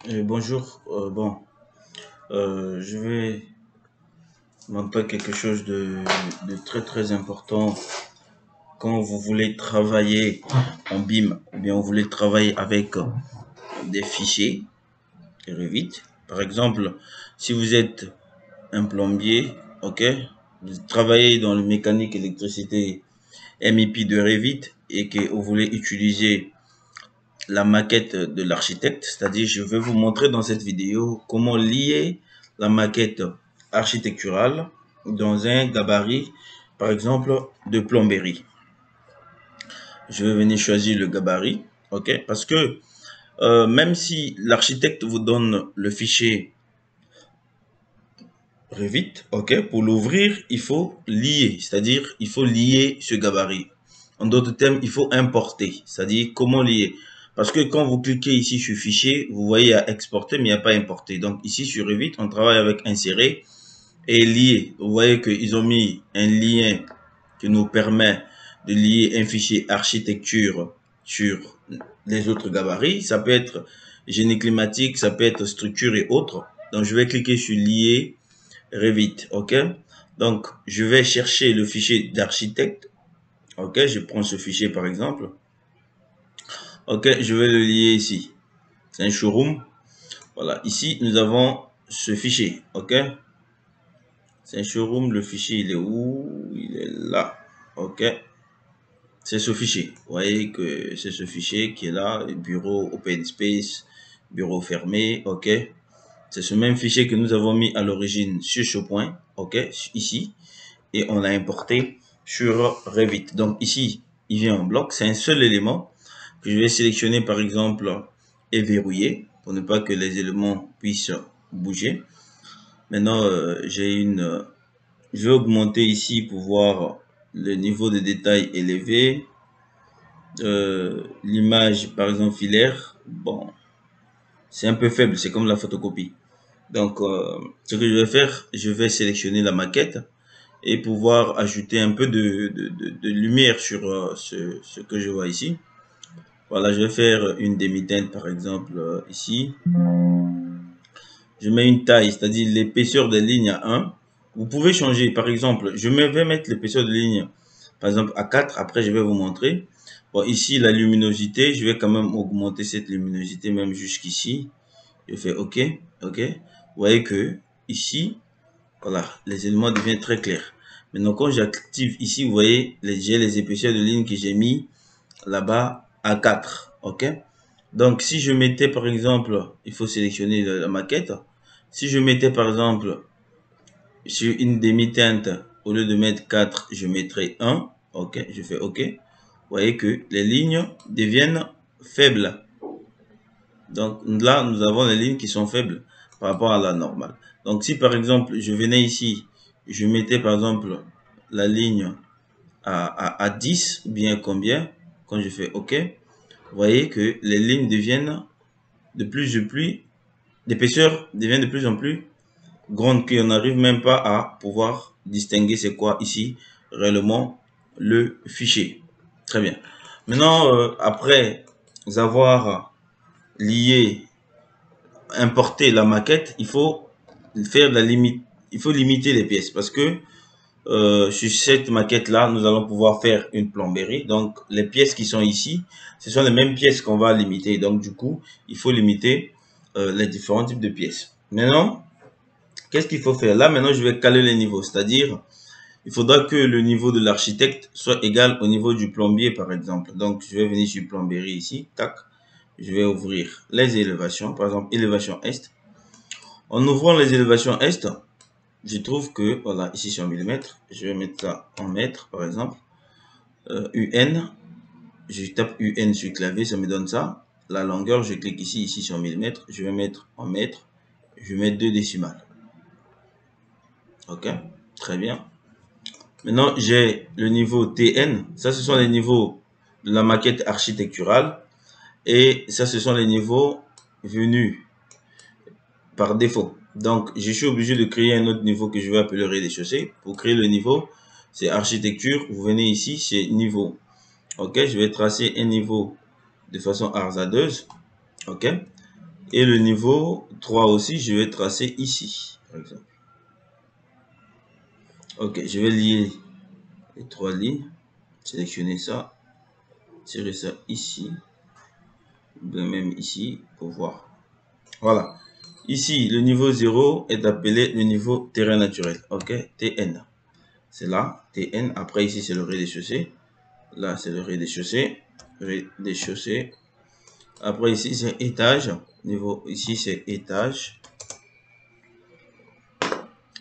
Bonjour, je vais montrer quelque chose de très important quand vous voulez travailler en BIM ou bien vous voulez travailler avec des fichiers Revit. Par exemple, si vous êtes un plombier, ok, vous travaillez dans le mécanique électricité MEP de Revit et que vous voulez utiliser la maquette de l'architecte, c'est-à-dire je vais vous montrer dans cette vidéo comment lier la maquette architecturale dans un gabarit, par exemple, de plomberie. Je vais venir choisir le gabarit, ok, parce que même si l'architecte vous donne le fichier Revit, ok, pour l'ouvrir, il faut lier, c'est-à-dire il faut lier ce gabarit. En d'autres termes, il faut importer, c'est-à-dire comment lier. Parce que quand vous cliquez ici sur fichier, vous voyez à exporter, mais il n'y a pas importer. Donc ici sur Revit, on travaille avec insérer et lier. Vous voyez qu'ils ont mis un lien qui nous permet de lier un fichier architecture sur les autres gabarits. Ça peut être génie climatique, ça peut être structure et autres. Donc je vais cliquer sur lier Revit, ok. Donc je vais chercher le fichier d'architecte, ok. Je prends ce fichier par exemple, ok. Je vais le lier ici. C'est un showroom. Voilà, ici nous avons ce fichier, ok. C'est un showroom. Le fichier il est où? Il est là, ok. C'est ce fichier. Vous voyez que c'est ce fichier qui est là, bureau open space, bureau fermé, ok. C'est ce même fichier que nous avons mis à l'origine sur ce point, ok, ici, et on l'a importé sur Revit. Donc ici, il vient en bloc, c'est un seul élément que je vais sélectionner par exemple et verrouiller pour ne pas que les éléments puissent bouger. Maintenant, je vais augmenter ici pour voir le niveau de détail élevé. L'image par exemple filaire, bon, c'est un peu faible, c'est comme la photocopie. Donc, ce que je vais faire, je vais sélectionner la maquette et pouvoir ajouter un peu de lumière sur ce que je vois ici. Voilà, je vais faire une demi-teinte par exemple ici. Je mets une taille, c'est-à-dire l'épaisseur des lignes à 1. Vous pouvez changer, par exemple, vais mettre l'épaisseur de ligne par exemple à 4. Après, je vais vous montrer. Bon, ici, la luminosité, je vais quand même augmenter cette luminosité même jusqu'ici. Je fais OK, OK. Vous voyez que ici, voilà, les éléments deviennent très clairs. Maintenant, quand j'active ici, vous voyez, j'ai les épaisseurs de ligne que j'ai mis là-bas à 4. OK. Donc, si je mettais, par exemple, il faut sélectionner la maquette. Si je mettais, par exemple, sur une demi-teinte, au lieu de mettre 4, je mettrais 1. OK, je fais OK. Vous voyez que les lignes deviennent faibles. Donc là, nous avons les lignes qui sont faibles par rapport à la normale. Donc si par exemple, je venais ici, je mettais par exemple la ligne à 10 ou bien combien, quand je fais OK, vous voyez que les lignes deviennent de plus en plus, l'épaisseur devient de plus en plus grande, qu'on n'arrive même pas à pouvoir distinguer c'est quoi ici réellement le fichier. Très bien. Maintenant, après avoir lié importer la maquette, il faut faire la limite, il faut limiter les pièces parce que sur cette maquette là, nous allons pouvoir faire une plomberie. Donc les pièces qui sont ici, ce sont les mêmes pièces qu'on va limiter. Donc du coup, il faut limiter les différents types de pièces. Maintenant, qu'est-ce qu'il faut faire? Là maintenant, je vais caler les niveaux, c'est-à-dire il faudra que le niveau de l'architecte soit égal au niveau du plombier par exemple. Donc je vais venir sur plomberie ici, tac. Je vais ouvrir les élévations, par exemple élévation est. En ouvrant les élévations est, je trouve que, voilà, ici c'est en millimètres, je vais mettre ça en mètres par exemple, UN, je tape UN sur le clavier, ça me donne ça. La longueur, je clique ici, ici c'est en millimètres, je vais mettre en mètres, je vais mettre 2 décimales. Ok, très bien. Maintenant, j'ai le niveau TN, ça ce sont les niveaux de la maquette architecturale, et ça ce sont les niveaux venus par défaut. Donc, je suis obligé de créer un autre niveau que je vais appeler rez-de-chaussée. Pour créer le niveau, c'est architecture. Vous venez ici, c'est niveau. Ok, je vais tracer un niveau de façon hasardeuse. Ok. Et le niveau 3 aussi, je vais tracer ici, par exemple. Ok, je vais lier les 3 lignes, sélectionner ça, tirer ça ici, même ici, pour voir. Voilà. Ici, le niveau 0 est appelé le niveau terrain naturel. Ok, TN. C'est là, TN. Après, ici, c'est le rez-de-chaussée. Là, c'est le rez-de-chaussée. Rez-de-chaussée. Après, ici, c'est étage. Niveau, ici, c'est étage.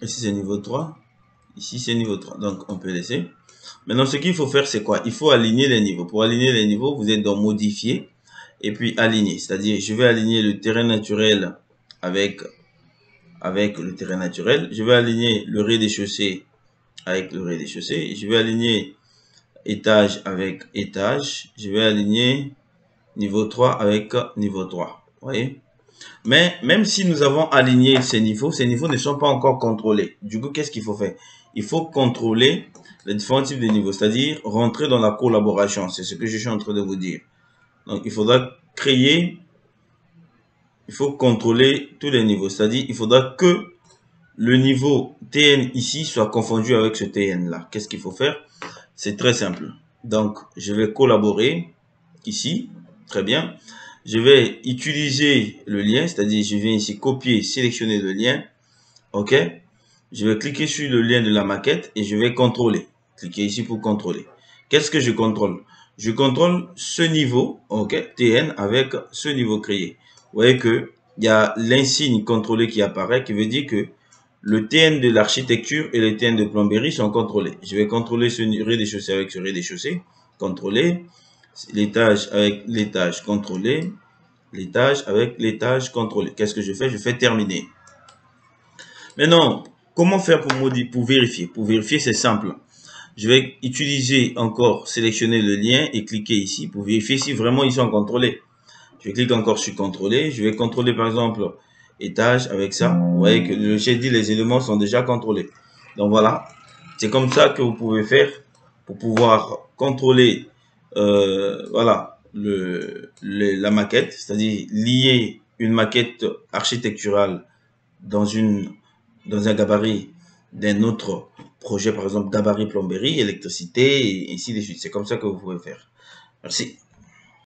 Ici, c'est niveau 3. Ici, c'est niveau 3. Donc, on peut laisser. Maintenant, ce qu'il faut faire, c'est quoi? Il faut aligner les niveaux. Pour aligner les niveaux, vous êtes dans modifier et puis aligner. C'est-à-dire, je vais aligner le terrain naturel avec le terrain naturel. Je vais aligner le rez-de-chaussée avec le rez-de-chaussée. Je vais aligner étage avec étage. Je vais aligner niveau 3 avec niveau 3. Vous voyez? Mais même si nous avons aligné ces niveaux ne sont pas encore contrôlés. Du coup, qu'est-ce qu'il faut faire? Il faut contrôler les différents types de niveaux, c'est-à-dire rentrer dans la collaboration. C'est ce que je suis en train de vous dire. Donc, il faudra créer, il faut contrôler tous les niveaux. C'est-à-dire, il faudra que le niveau TN ici soit confondu avec ce TN là. Qu'est-ce qu'il faut faire? C'est très simple. Donc, je vais collaborer ici. Très bien. Je vais utiliser le lien, c'est-à-dire je viens ici copier, sélectionner le lien. OK. Je vais cliquer sur le lien de la maquette et je vais contrôler. Cliquez ici pour contrôler. Qu'est-ce que je contrôle? Je contrôle ce niveau, OK, TN avec ce niveau créé. Vous voyez que il y a l'insigne contrôlé qui apparaît, qui veut dire que le TN de l'architecture et le TN de plomberie sont contrôlés. Je vais contrôler ce rez-de-chaussée avec ce rez-de-chaussée, contrôler, l'étage avec l'étage contrôlé, l'étage avec l'étage contrôlé. Qu'est-ce que je fais? Je fais terminer. Maintenant, comment faire pour vérifier? Pour vérifier, c'est simple. Je vais utiliser encore, sélectionner le lien et cliquer ici pour vérifier si vraiment ils sont contrôlés. Je clique encore sur contrôler. Je vais contrôler par exemple étage avec ça. Vous voyez que j'ai dit les éléments sont déjà contrôlés. Donc voilà, c'est comme ça que vous pouvez faire pour pouvoir contrôler voilà la maquette, c'est-à-dire lier une maquette architecturale dans un gabarit d'un autre projet, par exemple gabarit plomberie, électricité et ainsi de suite. C'est comme ça que vous pouvez faire. Merci.